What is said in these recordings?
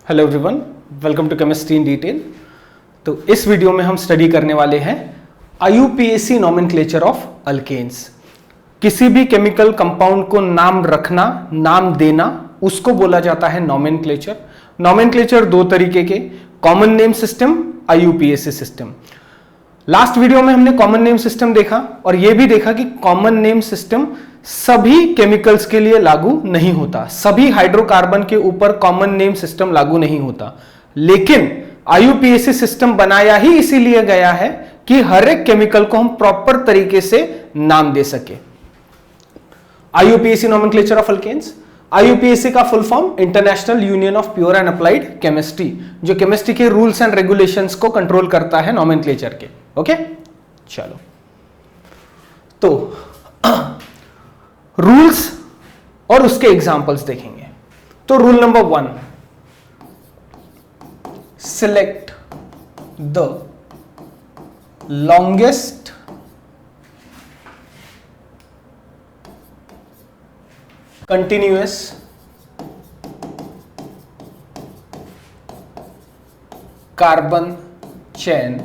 Hello everyone, welcome to chemistry in detail. तो इस video में हम स्टडी करने वाले हैं IUPAC नॉमेनक्लेचर ऑफ अल्केन्स। किसी भी केमिकल कंपाउंड को नाम रखना, नाम देना, उसको बोला जाता है नॉमेनक्लेचर। नॉमेनक्लेचर दो तरीके के, common name system, IUPAC system. Last video में हमने कॉमन नेम सिस्टम देखा और यह भी देखा कि कॉमन नेम सिस्टम सभी केमिकल्स के लिए लागू नहीं होता, सभी हाइड्रोकार्बन के ऊपर कॉमन नेम सिस्टम लागू नहीं होता। लेकिन IUPAC सिस्टम बनाया ही इसीलिए गया है कि हर एक केमिकल को हम प्रॉपर तरीके से नाम दे सके। IUPAC nomenclature of alkanes. IUPAC का full form international union of pure and applied chemistry, जो केमिस्ट्री के रूल्स एंड रेगुलेशंस को कंट्रोल करता है नॉमेनक्लेचर के। ओके, चलो तो रूल्स और उसके एग्जांपल्स देखेंगे। तो rule number 1, select the longest continuous carbon chain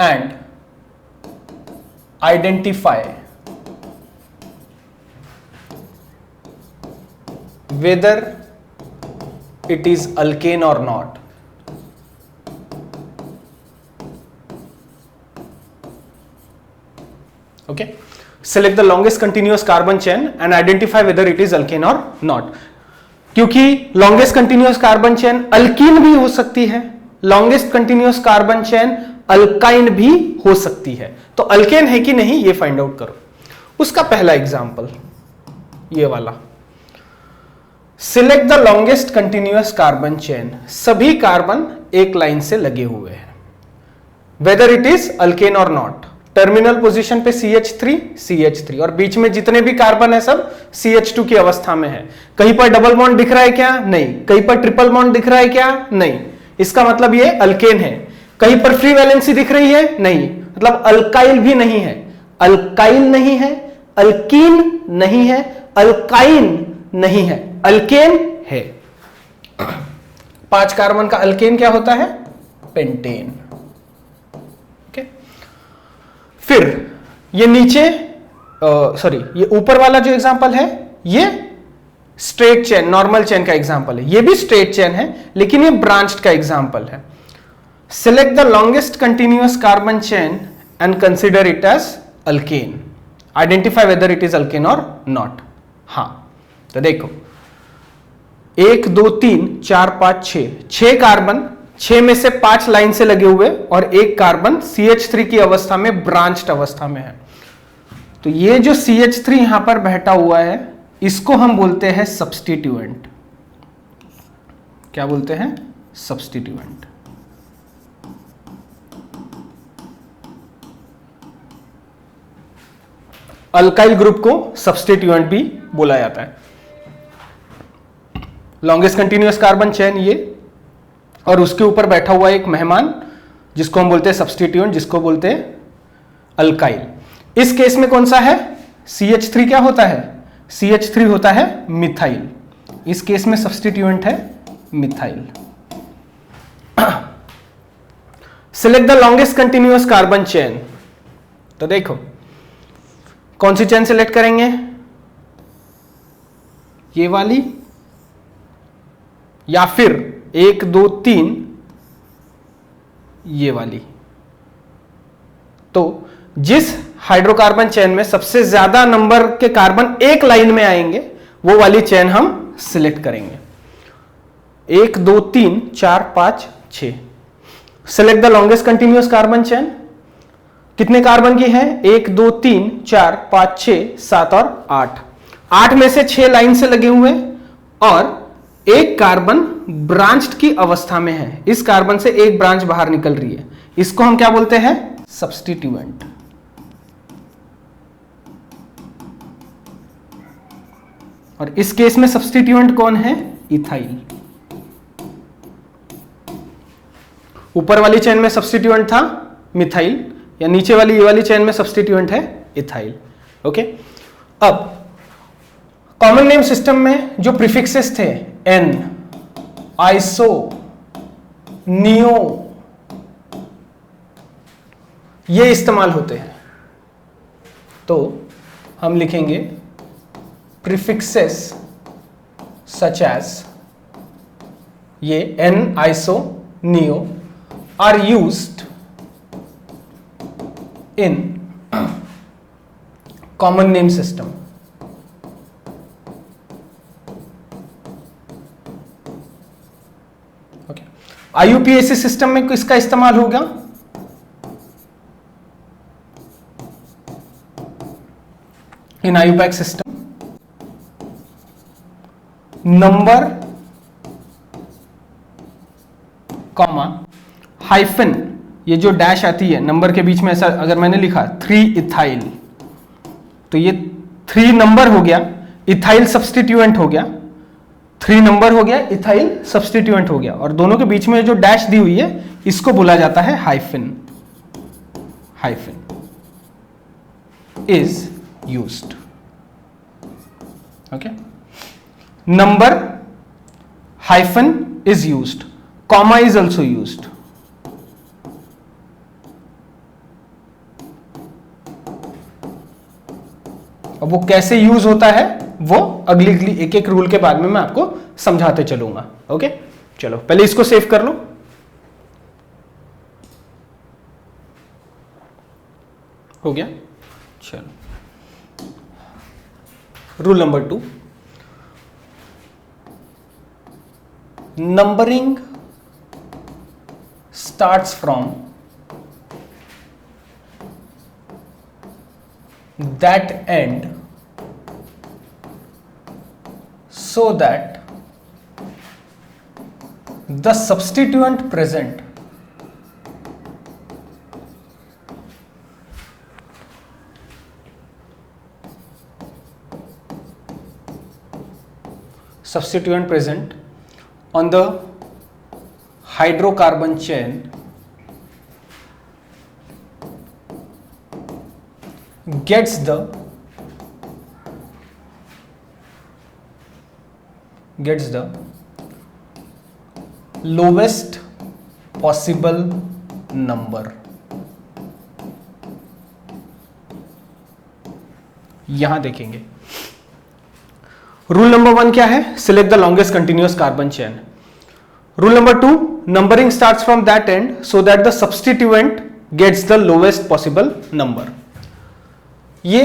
and identify whether it is alkane or not. Okay, select the longest continuous carbon chain and identify whether it is alkane or not. क्योंकि longest continuous carbon chain alkene भी हो सकती है, longest continuous carbon chain alkyne भी हो सकती है। तो अल्केन है कि नहीं ये फाइंड आउट करो। उसका पहला एग्जांपल ये वाला, select the longest continuous carbon chain. सभी कार्बन एक लाइन से लगे हुए हैं, वेदर इट इज अल्केन और नॉट। टर्मिनल पोजीशन पे CH3 और बीच में जितने भी कार्बन है सब CH2 की अवस्था में है। कहीं पर डबल बॉन्ड दिख रहा है क्या? नहीं। कहीं पर ट्रिपल बॉन्ड दिख रहा है क्या? नहीं। इसका मतलब ये अल्केन है। कहीं पर फ्री वैलेंसी दिख रही है? नहीं, मतलब अल्काइल भी नहीं है। अल्काइल नहीं है, अल्कीन नहीं है, अल्काइन नहीं है, अल्केन है। 5 कार्बन का अल्केन क्या होता है? पेंटेन। ओके, फिर ये नीचे ये ऊपर वाला जो एग्जांपल है ये स्ट्रेट चेन, नॉर्मल चेन का एग्जांपल है। ये भी स्ट्रेट चेन है लेकिन ये ब्रांच्ड का एग्जांपल है। Select the longest continuous carbon chain and consider it as alkane. Identify whether it is alkane or not. हाँ, तो देखो 1 2 3 4 5 6 कार्बन, 6 में से 5 लाइन से लगे हुए और एक कार्बन CH3 की अवस्था में, ब्रांच्ड अवस्था में है। तो ये जो CH3 यहां पर बैठा हुआ है इसको हम बोलते हैं सब्स्टिट्यूएंट। क्या बोलते हैं? सब्स्टिट्यूएंट। अल्काइल ग्रुप को सब्स्टिट्यूएंट भी बोला जाता है। लॉन्गेस्ट कंटिन्यूअस कार्बन चेन ये, और उसके ऊपर बैठा हुआ एक मेहमान जिसको हम बोलते हैं सब्स्टिट्यूएंट, जिसको बोलते हैं अल्काइल। इस केस में कौन सा है? CH3 क्या होता है? CH3 होता है मिथाइल। इस केस में सब्स्टिट्यूएंट है methyl. Select the longest continuous carbon chain. तो देखो कौन सी चेन सिलेक्ट करेंगे? ये वाली या फिर 1 2 3 ये वाली। तो जिस हाइड्रोकार्बन चेन में सबसे ज्यादा नंबर के कार्बन एक लाइन में आएंगे वो वाली चेन हम सिलेक्ट करेंगे। 1 2 3 4 5 6। Select the longest continuous carbon chain. कितने कार्बन की है? 1 2 3 4 5 6 7 और 8। 8 में से 6 लाइन से लगे हुए और एक कार्बन ब्रांच्ड की अवस्था में है। इस कार्बन से एक ब्रांच बाहर निकल रही है, इसको हम क्या बोलते हैं? सब्स्टिट्यूएंट। और इस केस में सब्स्टिट्यूएंट कौन है? इथाइल। ऊपर वाली चेन में सब्स्टिट्यूएंट था मिथाइल, या नीचे वाली ये वाली चेन में सब्स्टिट्यूएंट है इथाइल। ओके, अब कॉमन नेम सिस्टम में जो प्रीफिक्सेस थे एन, आइसो, नियो, ये इस्तेमाल होते हैं। तो हम लिखेंगे प्रीफिक्सेस सच एज, ये n, iso, neo are used in common name system. Okay, IUPAC system में किसका इस्तेमाल होगा? In IUPAC system number comma hyphen, ये जो डैश आती है नंबर के बीच में, ऐसा अगर मैंने लिखा 3 इथाइल, तो ये 3 नंबर हो गया, इथाइल सब्स्टिट्यूएंट हो गया, 3 नंबर हो गया, इथाइल सब्स्टिट्यूएंट हो गया, और दोनों के बीच में जो डैश दी हुई है इसको बोला जाता है hyphen. Hyphen is used. Okay, number hyphen is used, comma is also used. अब वो कैसे यूज होता है वो अगली एक एक रूल के बाद में मैं आपको समझाते चलूंगा। ओके, चलो पहले इसको सेव कर लो। हो गया, चलो rule number 2, numbering starts from that end so that the substituent present on the hydrocarbon chain gets the lowest possible number। यहां देखेंगे रूल नंबर 1 क्या है? Select the longest continuous carbon chain. Rule number 2, numbering starts from that end so that the substituent gets the lowest possible number. ये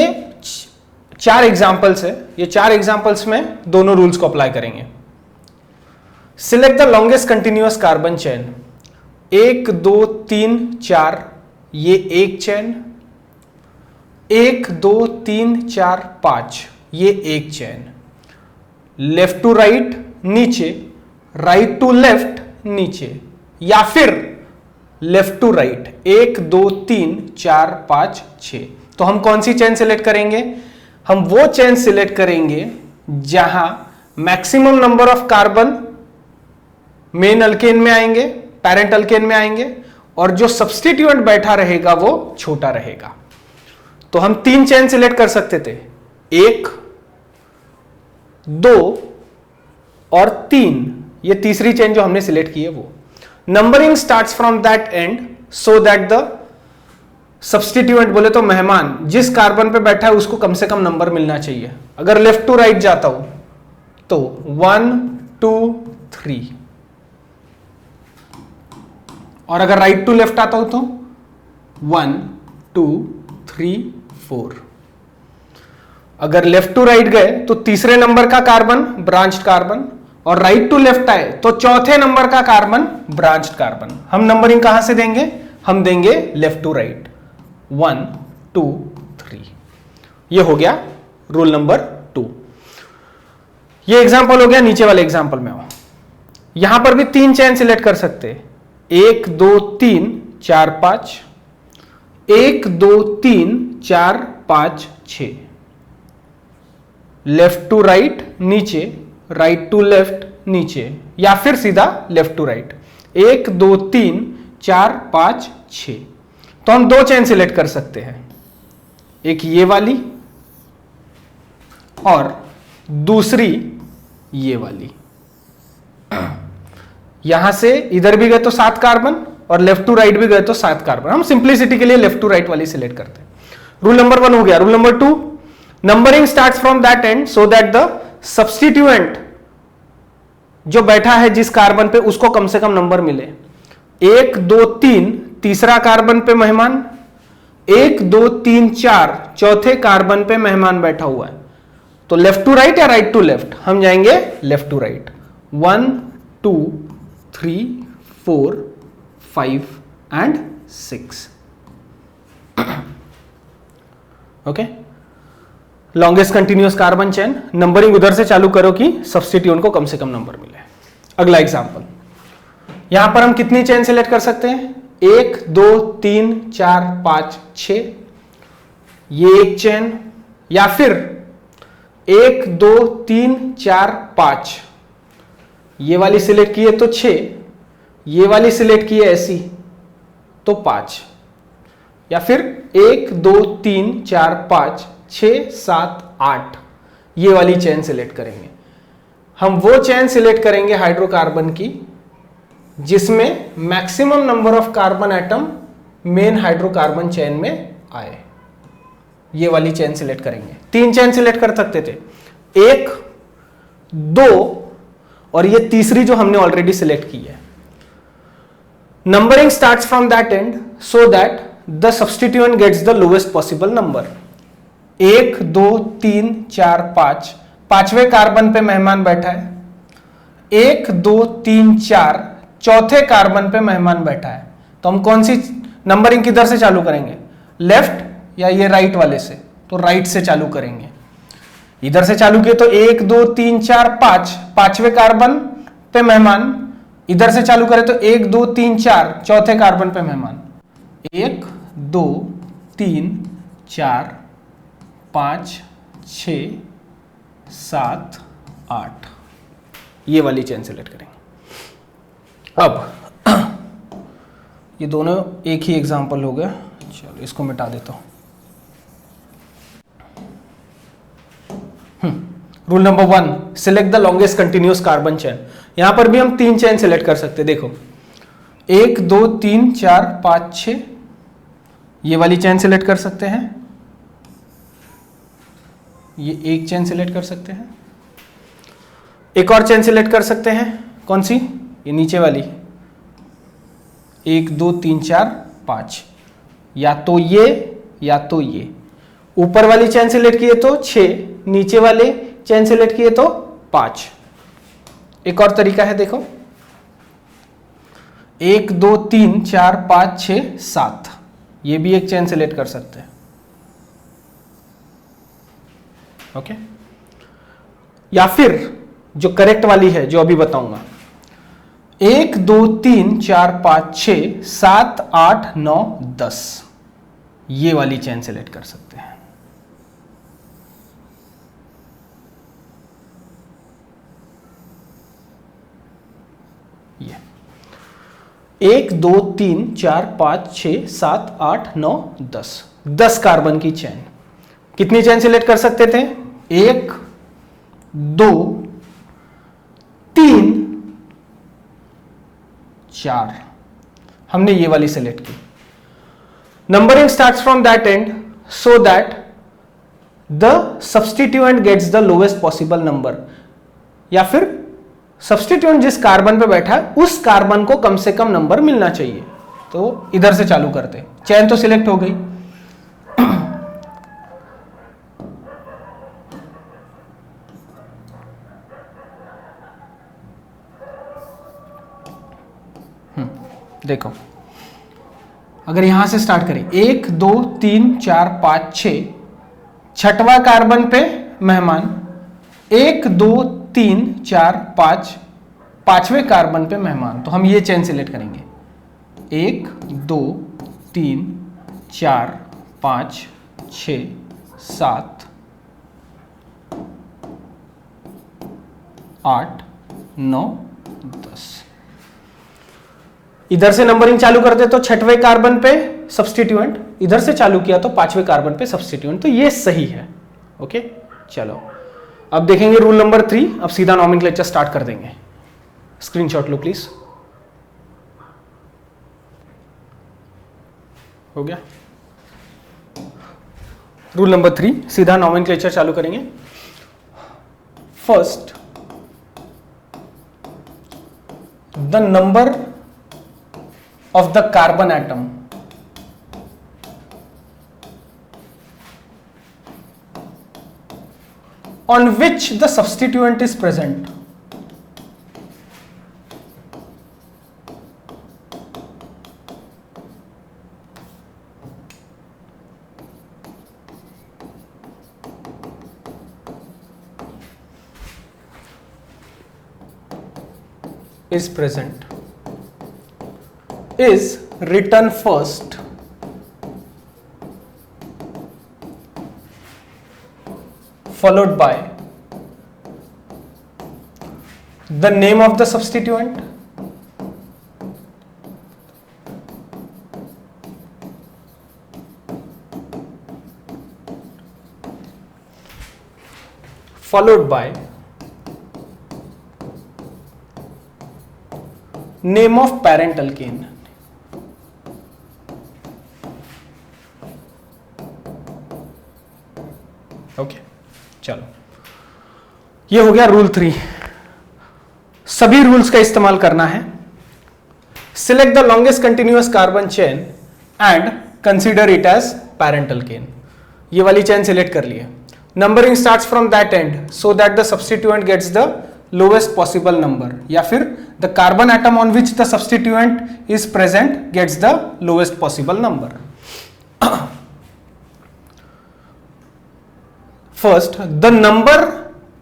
4 examples है, ये 4 examples में दोनों rules को अप्लाई करेंगे। Select the longest continuous carbon chain, 1 2 3 4 ये एक chain, 1 2 3 4 5 ये एक चेन, लेफ्ट टू राइट नीचे, राइट टू लेफ्ट नीचे, या फिर लेफ्ट टू राइट 1 2 3 4 5 6। तो हम कौन सी चेन सिलेक्ट करेंगे? हम वो चेन सिलेक्ट करेंगे जहां maximum number of carbon main alkane में आएंगे, पेरेंट अल्केन में आएंगे, और जो सब्स्टिट्यूएंट बैठा रहेगा वो छोटा रहेगा। तो हम 3 चेन सिलेक्ट कर सकते थे, 1 2 और 3, ये तीसरी चेन जो हमने सिलेक्ट की है वो। Numbering starts from that end so that the substituent बोले तो मेहमान जिस कार्बन पे बैठा है उसको कम से कम नंबर मिलना चाहिए। अगर लेफ्ट टू राइट जाता हूं तो 1 2 3, और अगर राइट टू लेफ्ट आता हूं तो 1 2 3 4। अगर लेफ्ट टू राइट गए तो तीसरे नंबर का कार्बन ब्रांच्ड कार्बन, और राइट टू लेफ्ट आए तो चौथे नंबर का कार्बन ब्रांच्ड कार्बन। हम नंबरिंग कहां से देंगे? हम देंगे लेफ्ट टू राइट, 1 2 3। ये हो गया रूल नंबर 2। ये एग्जांपल हो गया, नीचे वाले एग्जांपल में हो, यहां पर भी 3 चेन सिलेक्ट कर सकते हैं, 1 2 3 4 5, 1 2 3 4 5 6, लेफ्ट टू राइट नीचे, राइट टू लेफ्ट नीचे, या फिर सीधा लेफ्ट टू राइट, 1 2 3 4 5 6। तो हम 2 चेन सिलेक्ट कर सकते हैं, एक ये वाली और दूसरी ये वाली। यहां से इधर भी गए तो 7 कार्बन और लेफ्ट टू राइट भी गए तो 7 कार्बन। हम सिंप्लिसिटी के लिए लेफ्ट टू राइट वाली सिलेक्ट करते हैं। रूल नंबर 1 हो गया। Rule number 2, numbering starts from that end so that the substituent जो बैठा है जिस कार्बन पे उसको कम से कम नंबर मिले। 1 2 3 तीसरा कार्बन पे मेहमान, 1 2 3 4 चौथे कार्बन पे मेहमान बैठा हुआ है। तो लेफ्ट टू राइट या राइट टू लेफ्ट? हम जाएंगे left to right. 1 2 3 4 5 and 6। Okay, longest continuous carbon chain, numbering उधर से चालू करो कि सब्स्टिट्यूएंट को कम से कम नंबर मिले। अगला एग्जांपल, यहां पर हम कितनी चेन सिलेक्ट कर सकते हैं? 1 2 3 4 5 6, ये एक चेन, या फिर 1 2 3 4 5, ये वाली सिलेक्ट की है तो 6, ये वाली सिलेक्ट की है ऐसी तो 5, या फिर 1 2 3 4 5 6 7 8, ये वाली चेन सिलेक्ट करेंगे। हम वो चेन सिलेक्ट करेंगे हाइड्रोकार्बन की जिसमें maximum number of carbon atom main hydrocarbon chain में आए, ये वाली चेन सिलेक्ट करेंगे। 3 चेन सिलेक्ट कर सकते थे, 1 2 और ये तीसरी जो हमने ऑलरेडी सिलेक्ट की है। Numbering starts from that end so that the substituent gets the lowest possible number. 1 2 3 4 5, पांचवें कार्बन पे मेहमान बैठा है। 1 2 3 4 चौथे कार्बन पे मेहमान बैठा है। तो हम कौन सी नंबरिंग किधर से चालू करेंगे? लेफ्ट या ये राइट वाले से? तो राइट से चालू करेंगे। इधर से चालू किए तो 1 2 3 4 5, पांचवें कार्बन पे मेहमान। इधर से चालू करें तो 1 2 3 4 चौथे कार्बन पे मेहमान। 1 2 3 4 5 6 7 8, ये वाली चेन सेलेक्ट करेंगे। अब ये दोनों एक ही एग्जांपल हो गया, चलो इसको मिटा देता हूं। Rule number 1, select the longest continuous carbon chain. यहां पर भी हम 3 चेन सिलेक्ट कर सकते हैं। देखो 1 2 3 4 5 6, ये वाली चेन सिलेक्ट कर सकते हैं, ये एक चेन सिलेक्ट कर सकते हैं, एक और चेन सिलेक्ट कर सकते हैं। कौन सी? ये नीचे वाली, 1 2 3 4 5, या तो ये या तो ये। ऊपर वाली चेन सिलेक्ट किए तो 6, नीचे वाले चेन सिलेक्ट किए तो 5। एक और तरीका है, देखो 1 2 3 4 5 6 7, ये भी एक चेन सिलेक्ट कर सकते हैं। ओके, या फिर जो करेक्ट वाली है जो अभी बताऊंगा, 1 2 3 4 5 6 7 8 9 10, ये वाली चेन सिलेक्ट कर सकते हैं। ये 1 2 3 4 5 6 7 8 9 10, 10 कार्बन की चेन। कितनी चेन सिलेक्ट कर सकते थे? 1 2 3 4, हमने ये वाली सिलेक्ट की। Numbering starts from that end so that the substituent gets the lowest possible number, या फिर सब्स्टिट्यूएंट जिस कार्बन पे बैठा है उस कार्बन को कम से कम नंबर मिलना चाहिए। तो इधर से चालू करते, चेन तो सिलेक्ट हो गई। देखो अगर यहां से स्टार्ट करें, 1 2 3 4 5 6, छठवां कार्बन पे मेहमान, 1 2 3 4 5, पांचवें कार्बन पे मेहमान। तो हम ये चेन सिलेक्ट करेंगे, 1 2 3 4 5 6 7 8 9 10। इधर से नंबरिंग चालू करते तो छठवें कार्बन पे सब्स्टिट्यूएंट, इधर से चालू किया तो पांचवें कार्बन पे सब्स्टिट्यूएंट। तो ये सही है। ओके, चलो अब देखेंगे रूल नंबर 3। अब सीधा नॉमेनक्लेचर स्टार्ट कर देंगे। Screenshot low please. हो गया। रूल नंबर 3, सीधा नॉमेनक्लेचर चालू करेंगे। First, the number of the carbon atom on which the substituent is present is written first, followed by the name of the substituent, followed by name of parent alkane। Okay, चलो ये हो गया rule 3। सभी rules का इस्तेमाल करना है। Select the longest continuous carbon chain and consider it as parent alkane. ये वाली चेन सिलेक्ट कर लिए। Numbering starts from that end so that the substituent gets the lowest possible number, या फिर the carbon atom on which the substituent is present gets the lowest possible number. First, the number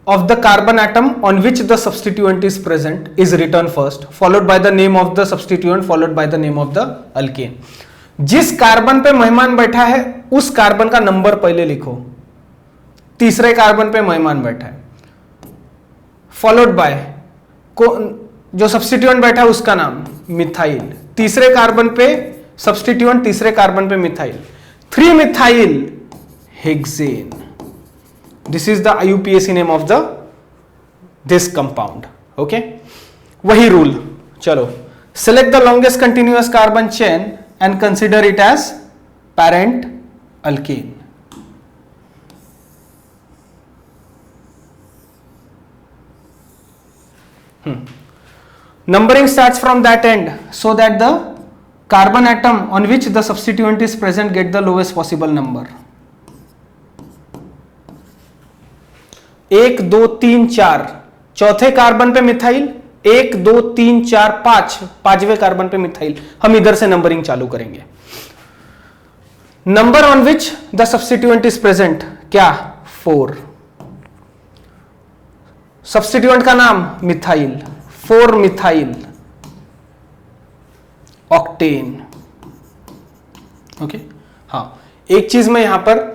of the carbon atom on which the substituent is present is written first, followed by the name of the substituent, followed by the name of the alkane। जिस carbon पे मेहमान बैठा है उस carbon का number पहले लिखो। तीसरे कार्बन पे मेहमान बैठा है, फॉलोड बाय जो सब्स्टिट्यूएंट बैठा है उसका नाम मिथाइल। तीसरे कार्बन पे सब्स्टिट्यूएंट, तीसरे कार्बन पे methyl, 3 methyl hexane. This is the IUPAC name of this compound. Okay, वही रूल। चलो, select the longest continuous carbon chain and consider it as parent alkane। Numbering starts from that end so that the carbon atom on which the substituent is present get the lowest possible number। 1 2 3 4 चौथे carbon पे methyl, 1 2 3 4 5 पांचवें carbon पे methyl. हम इधर से numbering चालू करेंगे। Number on which the substituent is present, क्या 4। सब्स्टिट्यूएंट का नाम मिथाइल, 4 मिथाइल ऑक्टेन। ओके, हाँ, एक चीज मैं यहां पर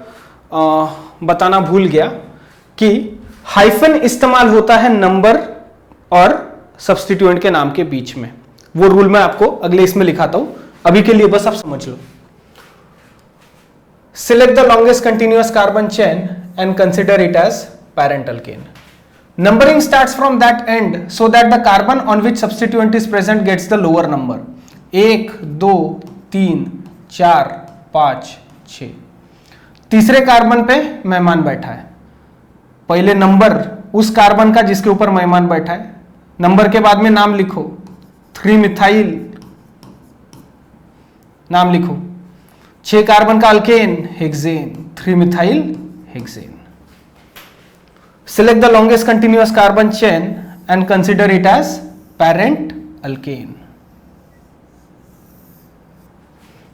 बताना भूल गया कि हाइफन इस्तेमाल होता है नंबर और सब्स्टिट्यूएंट के नाम के बीच में। वो रूल मैं आपको अगले इसमें लिखाता हूं, अभी के लिए बस आप समझ लो। Select the longest continuous carbon chain and consider it as parent alkane. Numbering starts from that end so that the carbon on which substituent is present gets the lower number. 1 2 3 4 5 6। तीसरे कार्बन पे मेहमान बैठा है, पहले number उस carbon का जिसके ऊपर मेहमान बैठा है, नंबर के बाद में नाम लिखो। 3 मिथाइल नाम लिखो। 6 कार्बन का alkane hexane, 3 methyl hexane. Select the longest continuous carbon chain and consider it as parent alkane.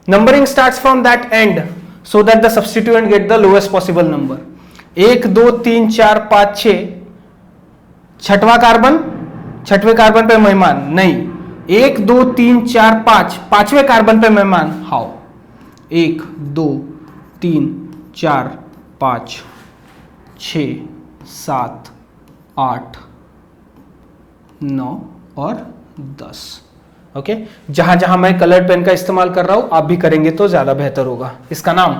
Numbering starts from that end so that the substituent get the lowest possible number. 1 2 3 4 5 6। छठवां carbon, छठवें carbon पे मेहमान नहीं। 1 2 3 4 5 पांचवें carbon पे मेहमान। How, 1 2 3 4 5 6 7 8 9 और 10। Okay, जहां जहां मैं कलर्ड पेन का इस्तेमाल कर रहा हूं आप भी करेंगे तो ज्यादा बेहतर होगा। इसका नाम,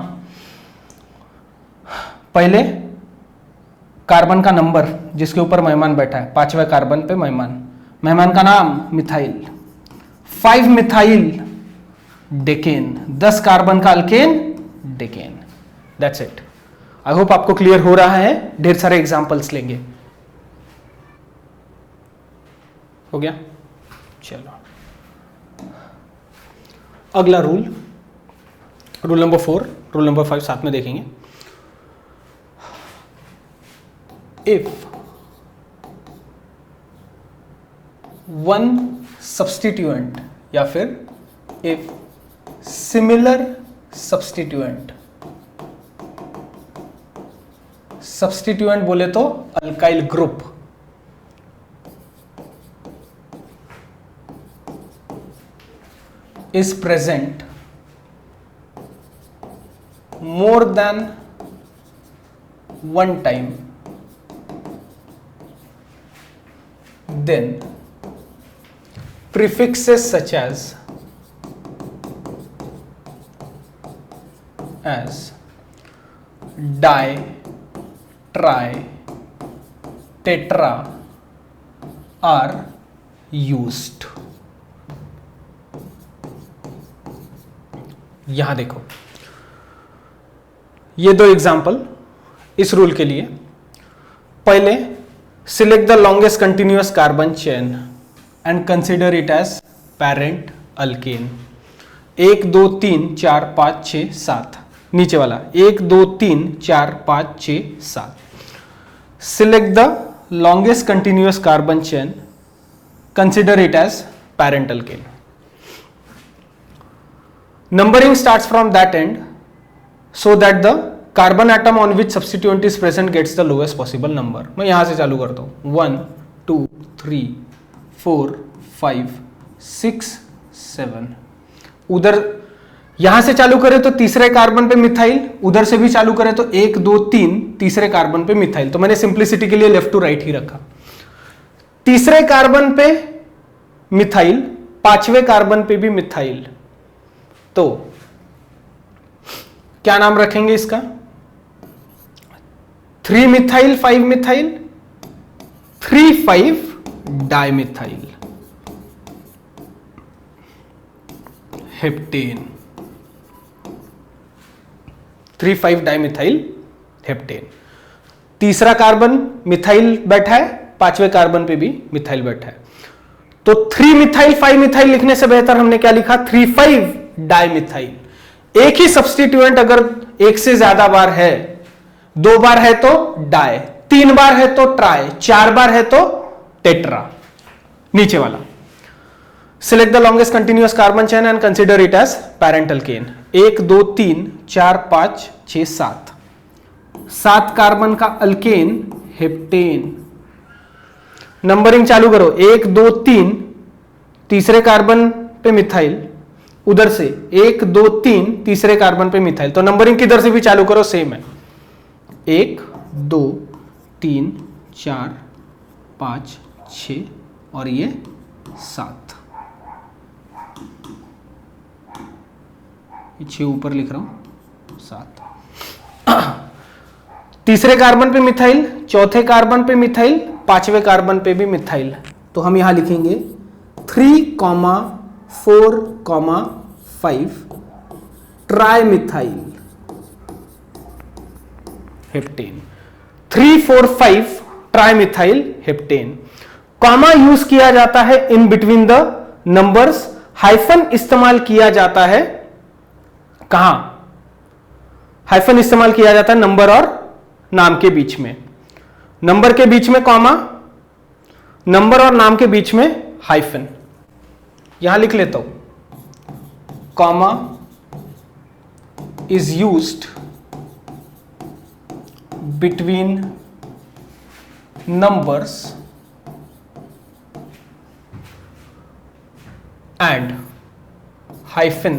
पहले कार्बन का नंबर जिसके ऊपर मेहमान बैठा है, पांचवें कार्बन पे मेहमान, मेहमान का नाम मिथाइल। 5 मिथाइल डेकेन, 10 कार्बन का alkane decane. That's it. I hope आपको क्लियर हो रहा है। ढेर सारे एग्जांपल्स लेंगे। हो गया? चलो अगला रूल नंबर 4, रूल नंबर 5 साथ में देखेंगे। इफ वन सब्स्टिट्यूएंट या फिर इफ सिमिलर सब्स्टिट्यूएंट, सब्स्टिट्यूएंट बोले तो alkyl group, is present more than one time, then prefixes such as di, tri, tetra are used। यहां देखो, ये दो एग्जाम्पल इस रूल के लिए। पहले select the longest continuous carbon chain and consider it as parent alkane. 1 2 3 4 5 6 7, नीचे वाला 1 2 3 4 5 6 7। Select the longest continuous carbon chain, consider it as parent alkane. Numbering starts from that end so that the carbon atom on which substituent is present gets the lowest possible number। मैं यहां से चालू करता हूं 1 2 3 4 5 6 7। उधर यहां से चालू करें तो तीसरे कार्बन पे मिथाइल, उधर से भी चालू करें तो 1 2 3 तीसरे कार्बन पे मिथाइल। तो मैंने सिंप्लिसिटी के लिए लेफ्ट टू राइट ही रखा। तीसरे कार्बन पे मिथाइल, पांचवें कार्बन पे भी मिथाइल, तो क्या नाम रखेंगे इसका? 3 methyl 5 methyl, 3 5 dimethyl heptane, 3 5 dimethyl heptane. तीसरा कार्बन मिथाइल बैठा है, पांचवें कार्बन पे भी मिथाइल बैठा है, तो 3 मिथाइल 5 मिथाइल लिखने से बेहतर हमने क्या लिखा? 3 5 डाइमिथाइल। एक ही सब्स्टिट्यूएंट अगर एक से ज्यादा बार है, 2 बार है तो डाई, 3 बार है तो ट्राई, 4 बार है तो टेट्रा। नीचे वाला select the longest continuous carbon chain and consider it as parent alkane. 1 2 3 4 5 6 7, 7 carbon का अल्केन हेप्टेन। नंबरिंग चालू करो, 1 2 3 तीसरे कार्बन पे मिथाइल, उधर से 1 2 3 तीसरे कार्बन पे मिथाइल। तो नंबरिंग किधर से भी चालू करो सेम है, 1 2 3 4 5 6 और ये 7। ये 6 ऊपर लिख रहा हूं, 7। तीसरे कार्बन पे मिथाइल, चौथे कार्बन पे मिथाइल, पांचवें कार्बन पे भी मिथाइल। तो हम यहां लिखेंगे 3 4 5 trimethyl heptane. 3 4 5 trimethyl heptane. Comma use किया जाता है in between the numbers, hyphen इस्तेमाल किया जाता है कहां? हाइफन इस्तेमाल किया जाता है नंबर और नाम के बीच में। नंबर के बीच में कॉमा, नंबर और नाम के बीच में हाइफन। यहां लिख लेता हूं, comma is used between numbers and hyphen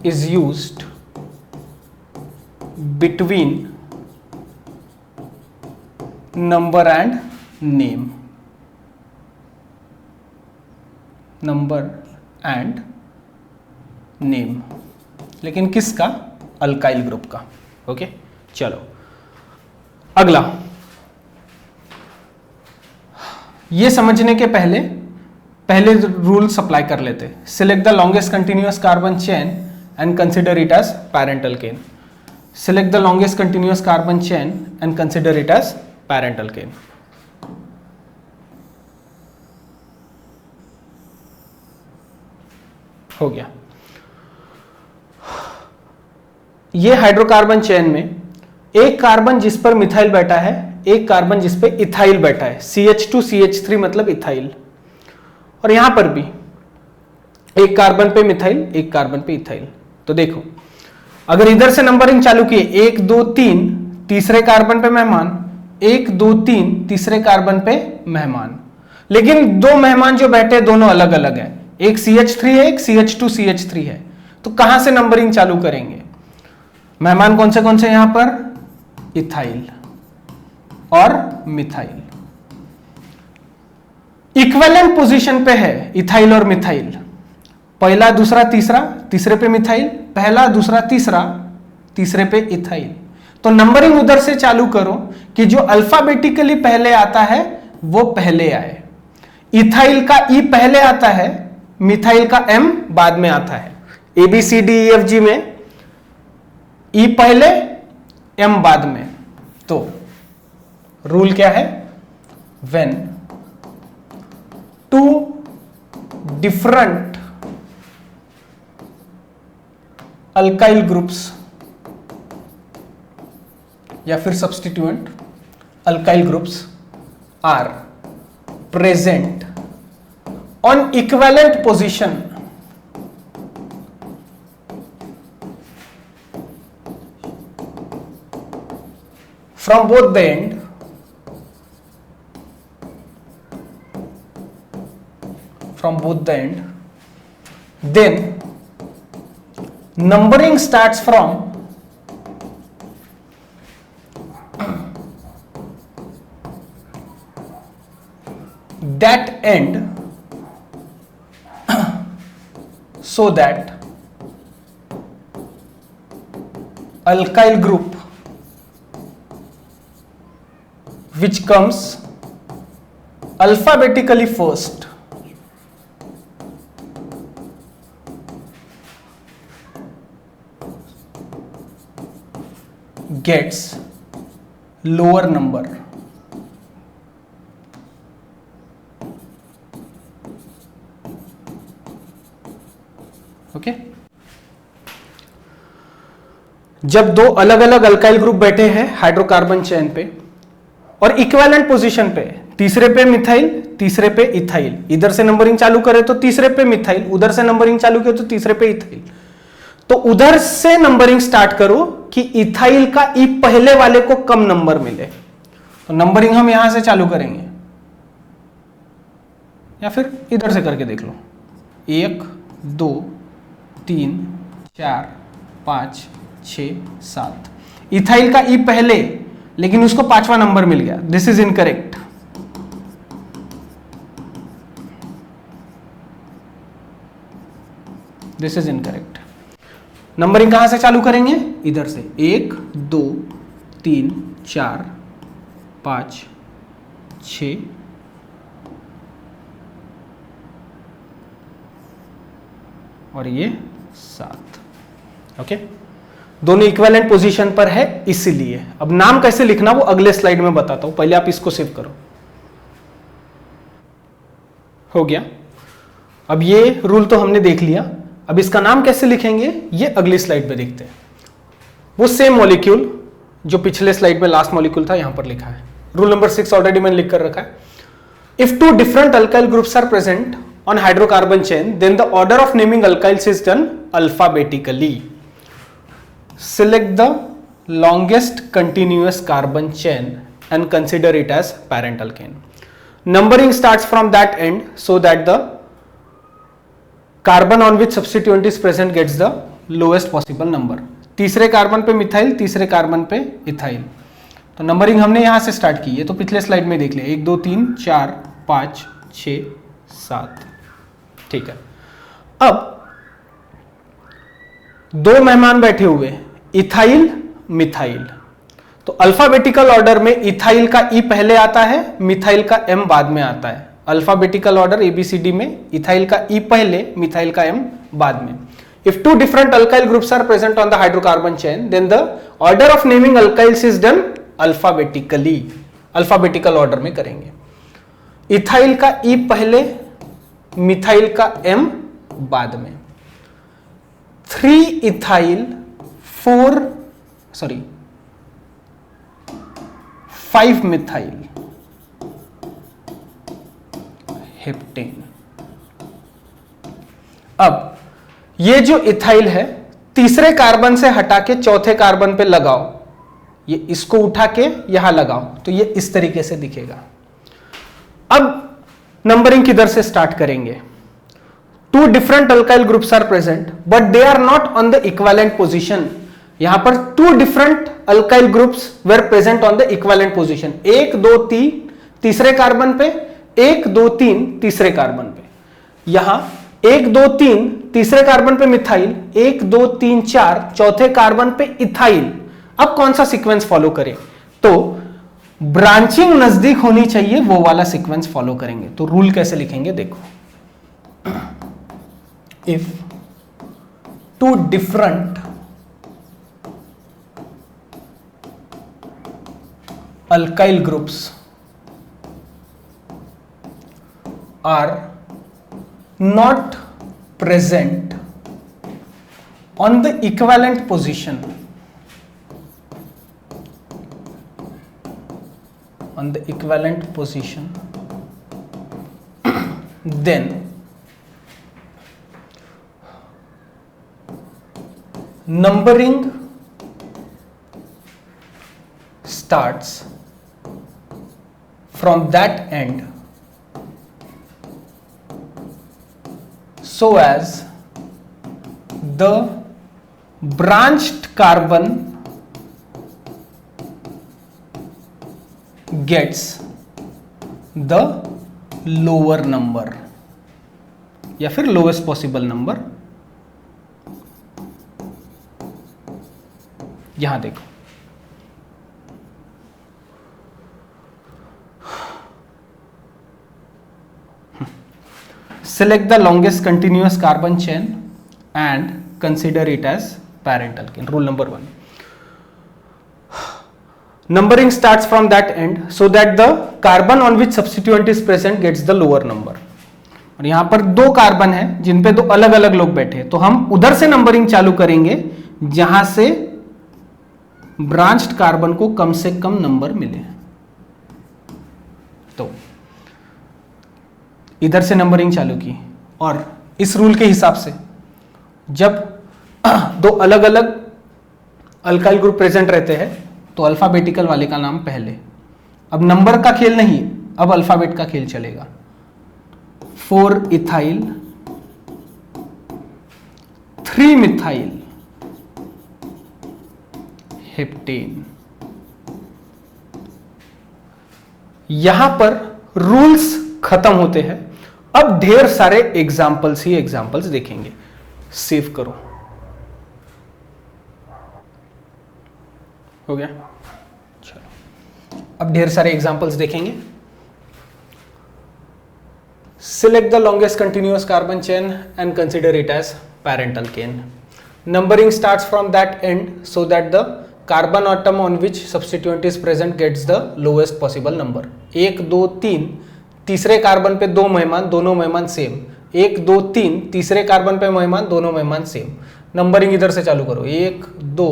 is used between number and name, number and name. लेकिन किसका? अल्काइल ग्रुप का। ओके, चलो अगला। ये समझने के पहले पहले रूल्स अप्लाई कर लेते। Select the longest continuous carbon chain and consider it as parent alkane. Select the longest continuous carbon chain and consider it as parent alkane. हो गया। ये हाइड्रोकार्बन चेन में एक कार्बन जिस पर मिथाइल बैठा है, एक कार्बन जिस पे इथाइल बैठा है, CH2CH3 मतलब इथाइल। और यहां पर भी एक कार्बन पे मिथाइल, एक कार्बन पे इथाइल। तो देखो, अगर इधर से नंबरिंग चालू किए 1 2 3 तीसरे कार्बन पे मेहमान, 1 2 3 तीसरे कार्बन पे मेहमान, लेकिन दो मेहमान जो बैठे दोनों अलग अलग हैं, एक CH3 है, एक CH2CH3 है। तो कहां से नंबरिंग चालू करेंगे? मेहमान कौन से यहां पर? इथाइल और मिथाइल। इक्विवेलेंट पोजीशन पे है इथाइल और मिथाइल। पहला दूसरा तीसरा, तीसरे पे मिथाइल, पहला दूसरा तीसरा, तीसरे पे इथाइल। तो नंबरिंग उधर से चालू करो कि जो अल्फाबेटिकली पहले आता है वो पहले आए। इथाइल का ई पहले आता है, मिथाइल का एम बाद में आता है। ABCDEFG में ई पहले एम बाद में। तो रूल क्या है? When two different alkyl groups या फिर substituent alkyl groups are present on equivalent position from both the end then numbering starts from that end so that alkyl group which comes alphabetically first gets lower number. Okay जब दो अलग अलग alkyl group बैठे हैं hydrocarbon chain पे और equivalent position पे, तीसरे पे मिथाइल, तीसरे पे इथाइल, इधर से नंबरिंग चालू करे तो तीसरे पे मिथाइल, उधर से नंबरिंग चालू करे तो तीसरे पे इथाइल। तो उधर से नंबरिंग स्टार्ट करो कि इथाइल का ई पहले वाले को कम नंबर मिले। तो नंबरिंग हम यहां से चालू करेंगे या फिर इधर से करके देख लो। 1 2 3 4 5 6 7। इथाइल का ई पहले, लेकिन उसको 5वां नंबर मिल गया। This is incorrect. This is incorrect. Numbering कहां से चालू करेंगे? इधर से। 1 2 3 4 5 6 और ये 7। ओके दोनों इक्विवेलेंट पोजीशन पर है इसीलिए। अब नाम कैसे लिखना वो अगले स्लाइड में बताता हूं, पहले आप इसको सेव करो। हो गया। अब ये रूल तो हमने देख लिया, अब इसका नाम कैसे लिखेंगे ये अगली स्लाइड पे देखते हैं। वो सेम मॉलिक्यूल जो पिछले स्लाइड में लास्ट मॉलिक्यूल था यहां पर लिखा है। रूल नंबर 6 ऑलरेडी मैंने लिख कर रखा है। If two different alkyl groups are present on hydrocarbon chain, then the order of naming alkyls is done alphabetically. Select the longest continuous carbon chain and consider it as parent alkane. Numbering starts from that end so that the carbon on which substituent is present gets the lowest possible number. तीसरे carbon पे methyl, तीसरे carbon पे ethyl. तो numbering हमने यहां से start की है, तो पिछले स्लाइड में देख लिया। 1 2 3 4 5 6 7। ठीक है। अब दो मेहमान बैठे हुए, इथाइल मिथाइल। तो अल्फाबेटिकल ऑर्डर में इथाइल का ई पहले आता है, मिथाइल का एम बाद में आता है। अल्फाबेटिकल ऑर्डर ABCD में, इथाइल का E पहले, मिथाइल का M बाद में. If two different alkyl groups are present on the hydrocarbon chain, then the order of naming alkyls is done alphabetically. Alphabetical order में करेंगे. इथाइल का E पहले, मिथाइल का M बाद में. 3 इथाइल 5 मिथाइल हेप्टेन. अब ये जो इथाइल है तीसरे कार्बन से हटा के चौथे कार्बन पे लगाओ, ये इसको उठा के यहां लगाओ तो ये इस तरीके से दिखेगा. अब नंबरिंग किधर से स्टार्ट करेंगे? 2 different alkyl groups are present but they are not on the equivalent position. यहां पर 2 different alkyl groups were present on the equivalent position. 1 2 3 तीसरे कार्बन पे, 1 2 3 तीसरे कार्बन पे. यहां 1 2 3 तीसरे कार्बन पे मिथाइल, 1 2 3 4 चौथे कार्बन पे इथाइल. अब कौन सा सीक्वेंस फॉलो करें? तो ब्रांचिंग नजदीक होनी चाहिए, वो वाला सीक्वेंस फॉलो करेंगे. तो रूल कैसे लिखेंगे देखो. If 2 different alkyl groups are not present on the equivalent position, then numbering starts from that end so as the branched carbon gets the lower number या फिर lowest possible number. यहां देखो, select the longest continuous carbon chain and consider it as parent alkane. Rule number 1. Numbering starts from that end so that the carbon on which substituent is present gets the lower number. और यहां पर 2 carbon है जिन पे 2 अलग अलग लोग बैठे हैं, तो हम उधर से नंबरिंग चालू करेंगे जहां से ब्रांच्ड कार्बन को कम से कम नंबर मिले. तो इधर से नंबरिंग चालू की और इस रूल के हिसाब से जब 2 अलग अलग अल्काइल ग्रुप प्रेजेंट रहते हैं तो अल्फाबेटिकल वाले का नाम पहले. अब नंबर का खेल नहीं, अब अल्फाबेट का खेल चलेगा. 4 इथाइल 3 मिथाइल हेप्टेन. यहां पर रूल्स खत्म होते हैं. अब ढेर सारे एग्जाम्पल्स ही एग्जाम्पल्स देखेंगे. सेव करो. हो गया? चलो अब ढेर सारे एग्जाम्पल्स देखेंगे. Select the longest continuous carbon chain and consider it as parent alkane. Numbering starts from that end so that the carbon atom on which substituent is present gets the lowest possible number. 1 2 3 तीसरे carbon पे 2 मेहमान, दोनों मेहमान same. 1 2 3 तीसरे carbon पे मेहमान, दोनों मेहमान सेम. नंबरिंग इधर से चालू करो. 1 2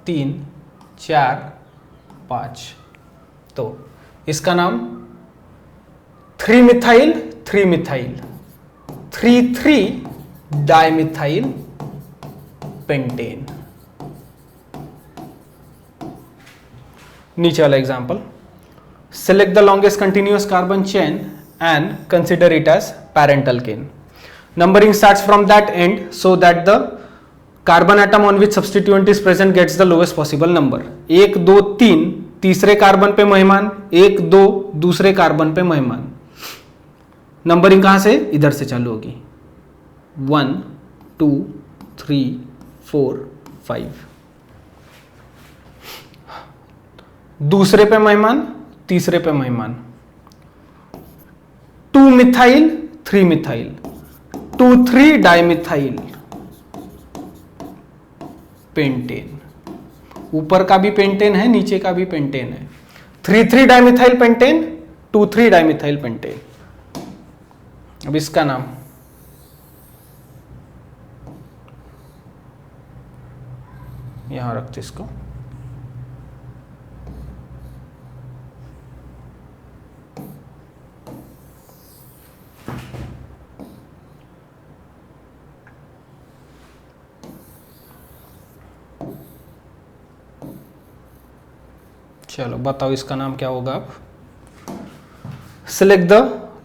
3 4 5. तो इसका नाम 3 मिथाइल 3 मिथाइल 3 डाइमिथाइल पेंटेन. नीचे वाला example. Select the longest continuous carbon chain and consider it as parent alkane. Numbering starts from that end so that the carbon atom on which substituent is present gets the lowest possible number. 1 2 3 तीसरे carbon पे मेहमान, 1 2 दूसरे carbon पे मेहमान. Numbering कहां से? इधर से चालू होगी. 1 2 3 4 5. दूसरे पे मेहमान, तीसरे पे मेहमान. Methyl 3 methyl, 2,3 dimethyl pentane. ऊपर का भी पेंटेन है, नीचे का भी पेंटेन है। 3,3 डाइमिथाइल पेंटेन, 2,3 डाइमिथाइल पेंटेन। अब इसका नाम यहां रखते इसको। चलो बताओ इसका नाम क्या होगा। अब select the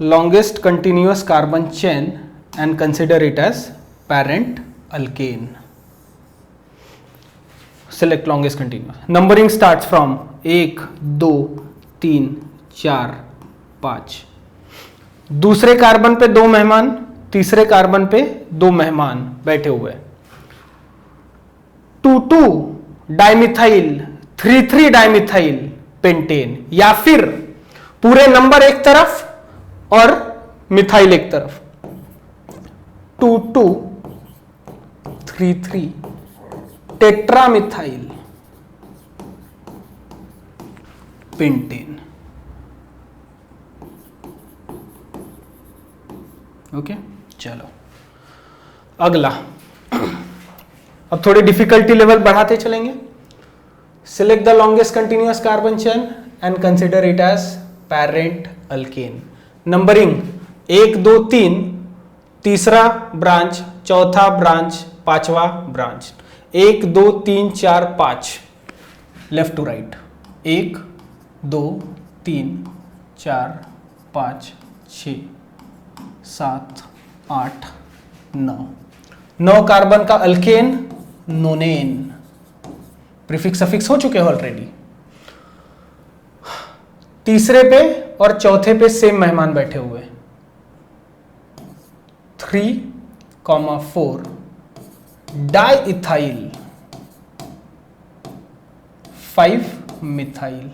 longest continuous carbon chain and consider it as parent alkane. Select longest continuous. Numbering starts from 1, 2, 3, 4, 5। दूसरे कार्बन पे 2 मेहमान, तीसरे कार्बन पे 2 मेहमान बैठे हुए। 2,2 डाइमिथाइल, 3,3 डाइमिथाइल पेंटेन, या फिर पूरे नंबर एक तरफ और मिथाइल एक तरफ। 2,2 3,3 टेट्रामिथाइल पेंटेन। ओके, चलो अगला। अब थोड़ी डिफिकल्टी लेवल बढ़ाते चलेंगे। Select the longest continuous carbon chain and consider it as parent alkane. Numbering 1, 2, 3, तीसरा ब्रांच, चौथा ब्रांच, पांचवा branch. 1, 2, 3, 4, 5 left to right. 1, 2, 3, 4, 5, 6, 7, 8, 9। 9 carbon का अल्केन नोनेन। प्रीफिक्स सफिक्स हो चुके हैं ऑलरेडी। तीसरे पे और चौथे पे सेम मेहमान बैठे हुए। 3, 4 डाइइथाइल 5 मिथाइल।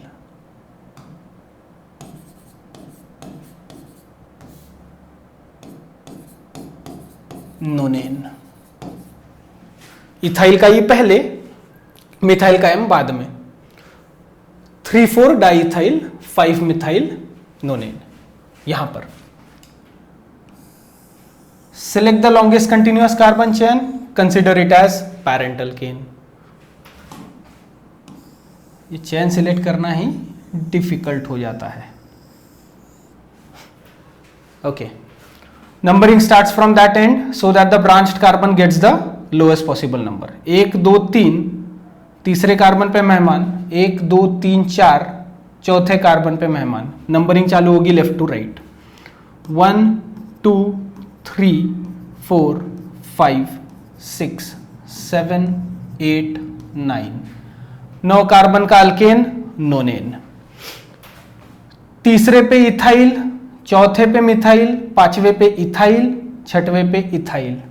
नोनेन। इथाइल का ई पहले, मिथाइल का एम बाद में। 3, 4 डाइइथाइल 5 मिथाइल नोनेन। यहां पर select the longest continuous carbon chain, consider it as parent alkane. ये चेन सिलेक्ट करना ही डिफिकल्ट हो जाता है। Okay, numbering starts from that end so that the branched carbon gets the lowest possible number. 1, 2, 3 तीसरे carbon पे मेहमान, 1, 2, 3, 4 चौथे कार्बन पे मेहमान। नंबरिंग चालू होगी लेफ्ट टू राइट। 1, 2, 3, 4, 5, 6, 7, 8, 9। 9 कार्बन का अल्केन नोनेन। तीसरे पे इथाइल, चौथे पे मिथाइल, पांचवे पे इथाइल, छठवें पे ethyl.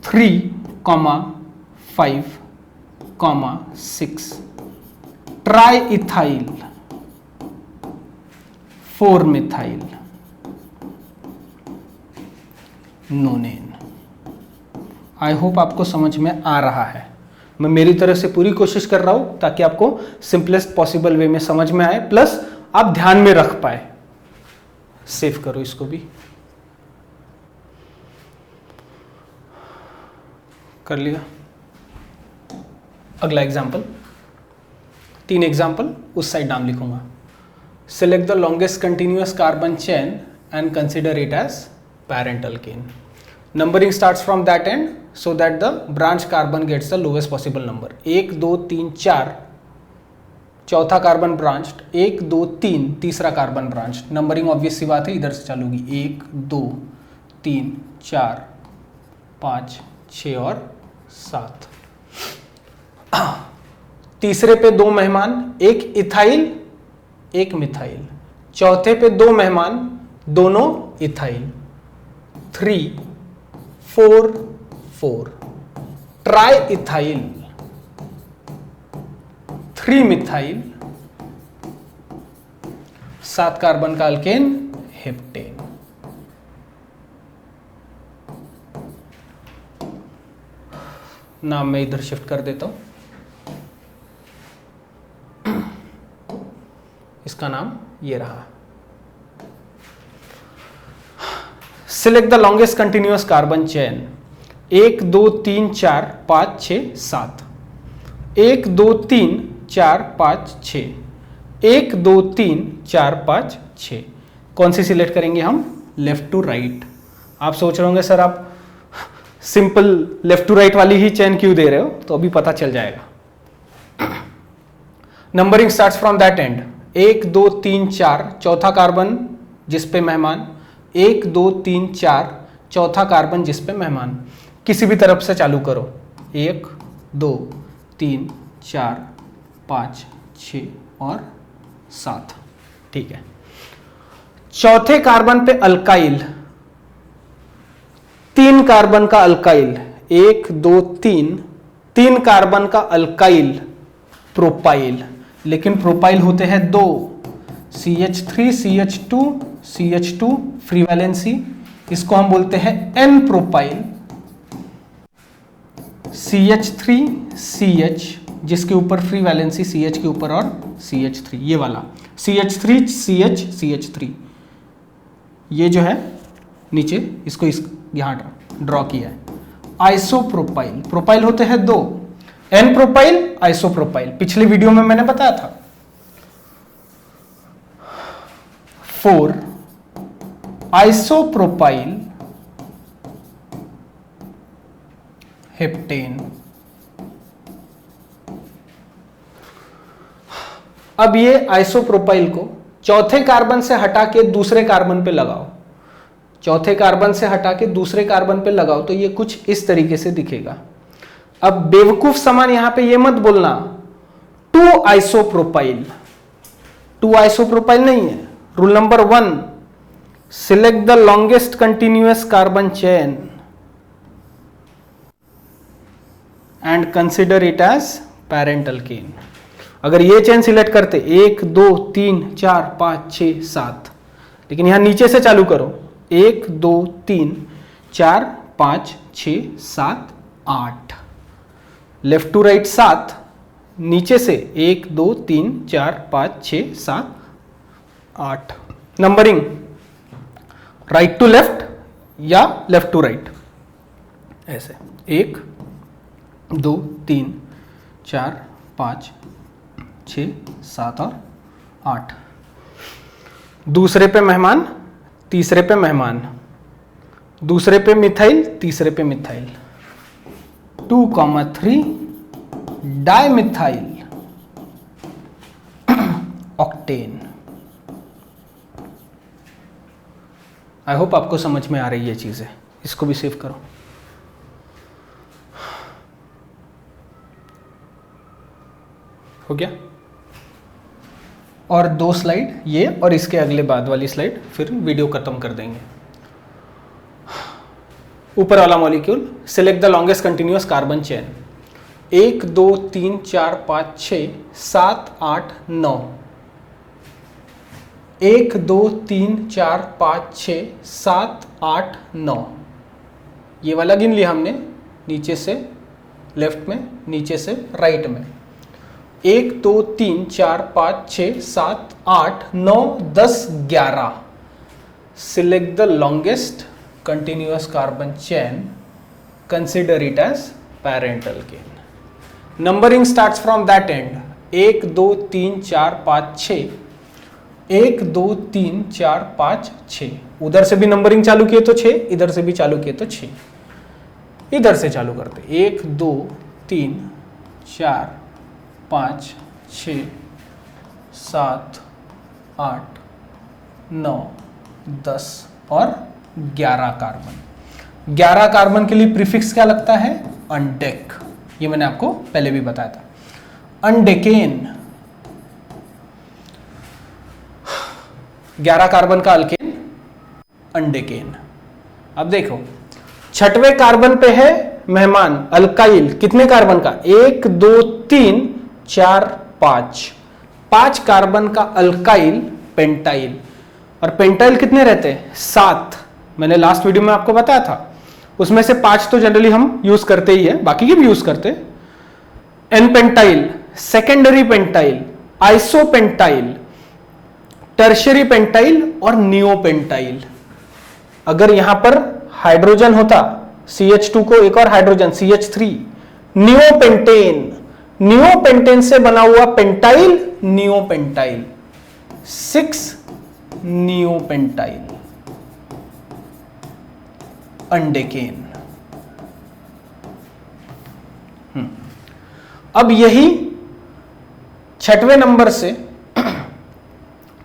3, 5, 6 try ethyl 4 methyl नोनेन। I hope आपको समझ में आ रहा है। मैं मेरी तरफ से पूरी कोशिश कर रहा हूं ताकि आपको सिंपलेस्ट पॉसिबल वे में समझ में आए, प्लस आप ध्यान में रख पाए। सेव करो इसको भी। कर लिया। अगला एग्जाम्पल, 3 एग्जाम्पल उस साइड नाम लिखूंगा। Select the longest continuous carbon chain and consider it as parent alkane. Numbering starts from that end so that the branch carbon gets the lowest possible number. 1, 2, 3, 4 चौथा कार्बन ब्रांच्ड, 1, 2, 3 तीसरा carbon branched. Numbering obvious सी बात है इधर से चालू होगी। 1, 2, 3, 4, 5, 6 और 7। तीसरे पे 2 मेहमान, 1 इथाइल 1 मिथाइल। चौथे पे 2 मेहमान, दोनों ethyl. 3, 4, 4 try ethyl 3 methyl. 7 carbon का अल्केन हेप्टेन। नाम मैं इधर शिफ्ट कर देता हूं, इसका नाम ये रहा। Select the longest continuous carbon chain. 1 2 3 4 5 6 7। 1 2 3 4 5 6। 1 2 3 4 5 6। कौन सी सिलेक्ट करेंगे हम? Left to right. आप सोच रहे होंगे सर आप सिंपल लेफ्ट टू राइट वाली ही चेन क्यों दे रहे हो, तो अभी पता चल जाएगा। Numbering starts from that end. 1 2 3 4 चौथा कार्बन जिस पे मेहमान, 1 2 3 4 चौथा कार्बन जिस पे मेहमान। किसी भी तरफ से चालू करो। 1 2 3 4 5 6 और 7। ठीक है। चौथे कार्बन पे अल्काइल, 3 कार्बन का अल्काइल, 1 2 3 कार्बन का अल्काइल प्रोपाइल, लेकिन प्रोपाइल होते हैं 2, CH3 CH2 CH2 free valency, इसको हम बोलते हैं N प्रोपाइल। CH3 CH जिसके ऊपर फ्री वैलेंसी CH के ऊपर और CH3, ये वाला CH3 CH CH3, ये जो है नीचे इसको यहां ड्रॉ किया है। आइसोप्रोपाइल, प्रोपाइल होते हैं 2, N प्रोपाइल आइसोप्रोपाइल, पिछले वीडियो में मैंने बताया था। 4 आइसोप्रोपाइल हेप्टेन। अब ये आइसोप्रोपाइल को चौथे कार्बन से हटा के दूसरे कार्बन पे लगाओ, चौथे कार्बन से हटा के दूसरे कार्बन पे लगाओ तो ये कुछ इस तरीके से दिखेगा। अब बेवकूफ समान यहां पे ये मत बोलना 2 आइसोप्रोपाइल, 2 आइसोप्रोपाइल नहीं है। Rule number 1, select the longest continuous carbon chain and consider it as parent alkane. अगर ये चेन सिलेक्ट करते 1 2 3 4 5 6 7, लेकिन यहां नीचे से चालू करो 1 2 3 4 5 6 7 8, लेफ्ट टू राइट 7, नीचे से 1 2 3 4 5 6 7 8। नंबरिंग राइट टू लेफ्ट या लेफ्ट टू राइट, ऐसे 1 2 3 4 5 6 7 और 8। दूसरे पे मेहमान, तीसरे पे मेहमान, दूसरे पे मिथाइल, तीसरे पे methyl. 2,3 dimethyl octane. I hope आपको समझ में आ रही है चीजें। इसको भी सेव करो। हो गया? और 2 स्लाइड ये और इसके अगले बाद वाली स्लाइड, फिर वीडियो खत्म कर देंगे। ऊपर वाला molecule, select the longest continuous carbon chain. 1 2 3 4 5 6 7 8 9। 1 2 3 4 5 6 7 8 9, ये वाला गिन लिया हमने, नीचे से लेफ्ट में, नीचे से राइट में। 1 2 3 4 5 6 7 8 9 10 11। Select the longest continuous carbon chain, consider it as parent alkane. Numbering starts from that end. 1 2 3 4 5 6, 1 2 3 4 5 6। उधर से भी नंबरिंग चालू किए तो 6, इधर से भी चालू किए तो 6। इधर से चालू करते 1 2 3 4 5 6 7 8 9 10 और 11 कार्बन। 11 कार्बन के लिए प्रीफिक्स क्या लगता है? अनडेक। ये मैंने आपको पहले भी बताया था। अनडेकेन, 11 कार्बन का अल्केन अनडेकेन। अब देखो, छठवें कार्बन पे है मेहमान अल्काइल, कितने कार्बन का? 1 2 3 4 5, 5 कार्बन का अल्काइल पेंटाइल। और पेंटाइल कितने रहते हैं? 7। मैंने लास्ट वीडियो में आपको बताया था, उसमें से 5 तो जनरली हम यूज करते ही है, बाकी के भी यूज करते हैं। N pentyl, secondary pentyl, isopentyl, tertiary pentyl और नियोपेंटाइल। अगर यहां पर हाइड्रोजन होता CH2 को एक और हाइड्रोजन CH3, नियोपेंटेन, नियोपेंटेन से बना हुआ पेंटाइल नियोपेंटाइल, 6 नियोपेंटाइल, अंडेकेन। अब यही 6वें नंबर से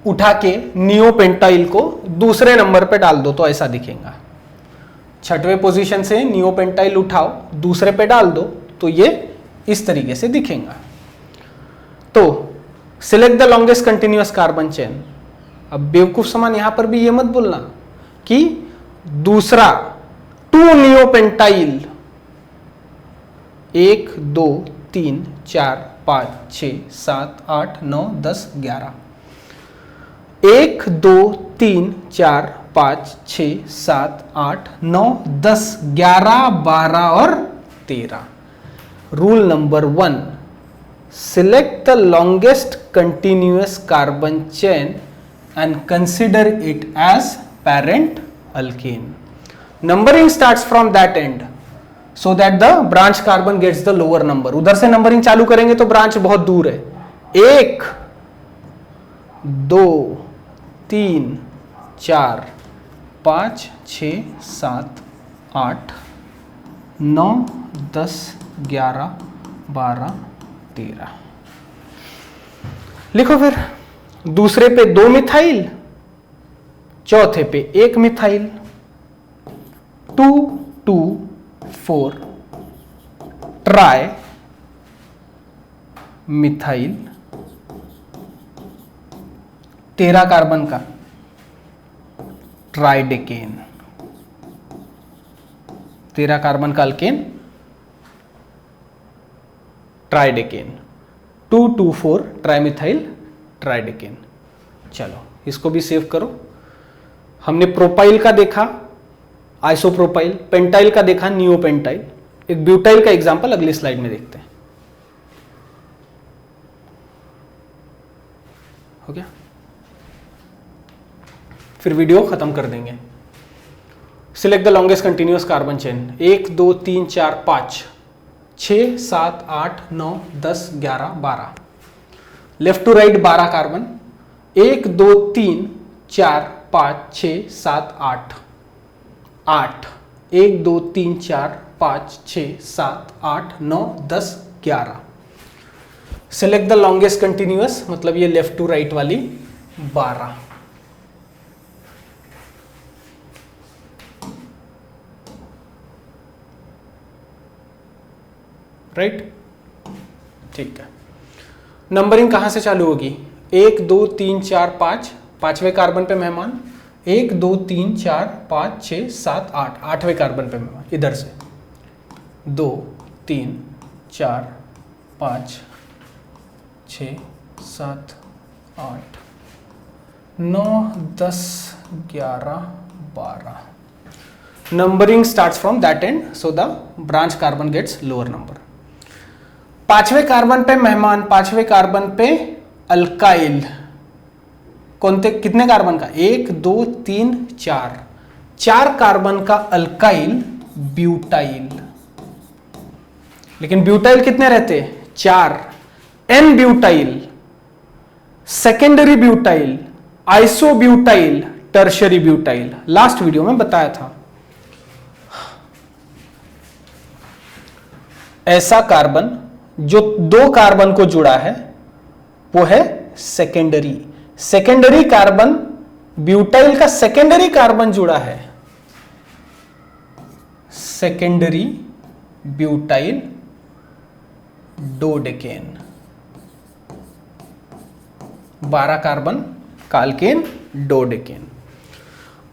उठा के नियोपेंटाइल को दूसरे नंबर पे डाल दो तो ऐसा दिखेगा। 6वें पोजीशन से नियोपेंटाइल उठाओ, दूसरे पे डाल दो तो ये इस तरीके से दिखेगा। तो select the longest continuous carbon chain. अब बेवकूफ समान यहां पर भी ये मत बोलना कि दूसरा 2 नियोपेंटाइल, 1 2 3 4 5 6 7 8 9 10 11, 1 2 3 4 5 6 7 8 9 10 11 12 और 13। Rule number 1, select the longest continuous carbon chain and consider it as parent alkane. Numbering starts from that end so that the branch carbon gets the lower number. उधर से नंबरिंग चालू करेंगे तो ब्रांच बहुत दूर है। 1 2 3 4 5 6 7 8 9 10 11 12 13। लिखो फिर। दूसरे पे 2 मिथाइल, चौथे पे 1 मिथाइल, 2 2 4 ट्राई मिथाइल, 13 कार्बन का ट्राइडेकेन, 13 कार्बन का अल्केन ट्राइडेकेन, 2 2 4 ट्राइमिथाइल ट्राइडेकेन। चलो इसको भी सेव करो। हमने प्रोपाइल का देखा, आइसोप्रोपाइल, पेंटाइल का देखा, नियोपेंटाइल। एक ब्यूटाइल का एग्जांपल अगली स्लाइड में देखते हैं। हो गया? फिर वीडियो खत्म कर देंगे। Select the longest continuous carbon chain. 1 2 3 4 5 6 7 8 9 10 11 12। Left to right 12 carbon, 1 2 3 4 5 6 7 8 8, 1 2 3 4 5 6 7 8 9 10 11। Select the longest continuous, मतलब ये लेफ्ट टू राइट वाली 12। राइट, ठीक है। नंबरिंग कहां से चालू होगी? 1 2 3 4 5, 5वें कार्बन पे मेहमान, 1 2 3 4 5 6 7 8, 8वें कार्बन पे मेहमान, इधर से 2 3 4 5 6 7 8 9 10 11 12। Numbering starts from that end, so the branch carbon gets lower number. 5वें कार्बन पे मेहमान, 5वें कार्बन पे अल्काइल, कितने कार्बन का? 1 2 3 4, 4 कार्बन का अल्काइल ब्यूटाइल। लेकिन ब्यूटाइल कितने रहते? 4। N butyl, secondary butyl, isobutyl, tertiary butyl. Last video में बताया था। ऐसा कार्बन जो 2 कार्बन को जुड़ा है वो है सेकेंडरी। सेकेंडरी कार्बन, ब्यूटाइल का सेकेंडरी कार्बन जुड़ा है, सेकेंडरी ब्यूटाइल डोडेकेन। 12 कार्बन का अल्केन डोडेकेन।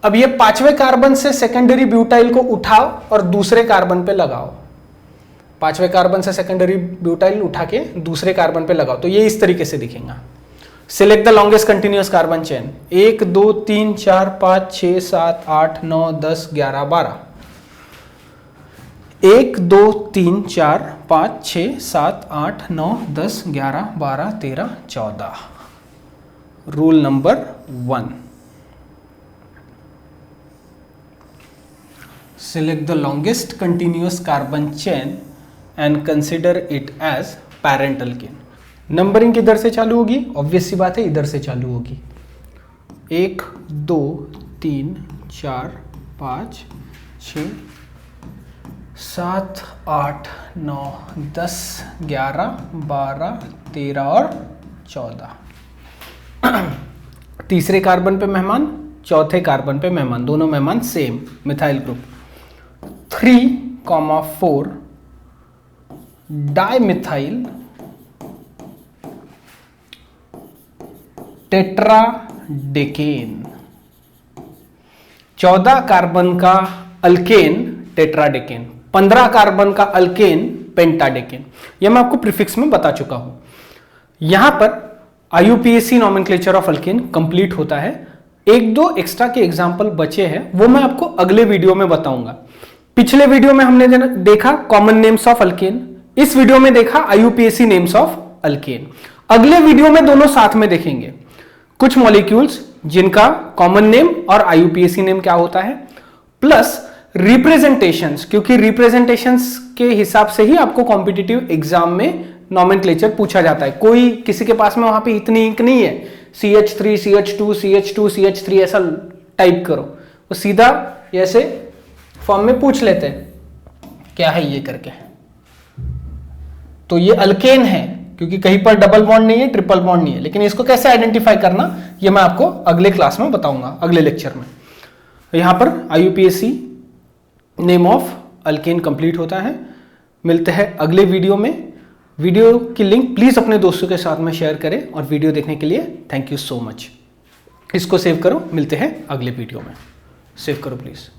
अब ये 5वें कार्बन से सेकेंडरी ब्यूटाइल को उठाओ और दूसरे कार्बन पे लगाओ। 5वें कार्बन से सेकेंडरी ब्यूटाइल उठा के दूसरे कार्बन पे लगाओ तो ये इस तरीके से दिखेगा। Select the longest continuous carbon chain. 1 2 3 4 5 6 7 8 9 10 11 12। 1 2 3 4 5 6 7 8 9 10 11 12 13 14। Rule number 1, select the longest continuous carbon chain and consider it as parent alkane। Numbering किधर से चालू होगी? ऑब्वियस सी बात है, इधर से चालू होगी। 1 2 3 4 5 6 7 8 9 10 11 12 13 और 14। तीसरे कार्बन पे मेहमान, चौथे कार्बन पे मेहमान, दोनों मेहमान same methyl group. 3,4 dimethyl tetradecane. 14 carbon का अल्केन टेट्राडेकेन, 15 कार्बन का अल्केन पेंटाडेकेन। यह मैं आपको प्रीफिक्स में बता चुका हूं। यहां पर IUPAC nomenclature of alkane complete होता है। एक दो एक्स्ट्रा के एग्जांपल बचे हैं, वो मैं आपको अगले वीडियो में बताऊंगा। पिछले वीडियो में हमने देखा कॉमन नेम्स ऑफ अल्केन, इस वीडियो में देखा IUPAC नेम्स ऑफ अल्केन। अगले वीडियो में दोनों साथ में देखेंगे। कुछ मॉलिक्यूल्स जिनका कॉमन नेम और IUPAC नेम क्या होता है, प्लस रिप्रेजेंटेशंस, क्योंकि रिप्रेजेंटेशंस के हिसाब से ही आपको कॉम्पिटिटिव एग्जाम में नॉमेनक्लेचर पूछा जाता है। कोई किसी के पास में वहां पे इतनी इंक नहीं है CH3 CH2 CH2 CH3 ऐसा टाइप करो, वो सीधा ऐसे फॉर्म में पूछ लेते हैं क्या है ये करके। तो ये अल्केन है क्योंकि कहीं पर डबल बॉन्ड नहीं है, ट्रिपल बॉन्ड नहीं है, लेकिन इसको कैसे आइडेंटिफाई करना ये मैं आपको अगले क्लास में बताऊंगा, अगले लेक्चर में। यहां पर IUPAC name of alkane complete होता है। मिलते हैं अगले वीडियो में। वीडियो की लिंक प्लीज अपने दोस्तों के साथ में शेयर करें, और वीडियो देखने के लिए थैंक यू सो मच। इसको सेव करो, मिलते हैं अगले वीडियो में। सेव करो प्लीज।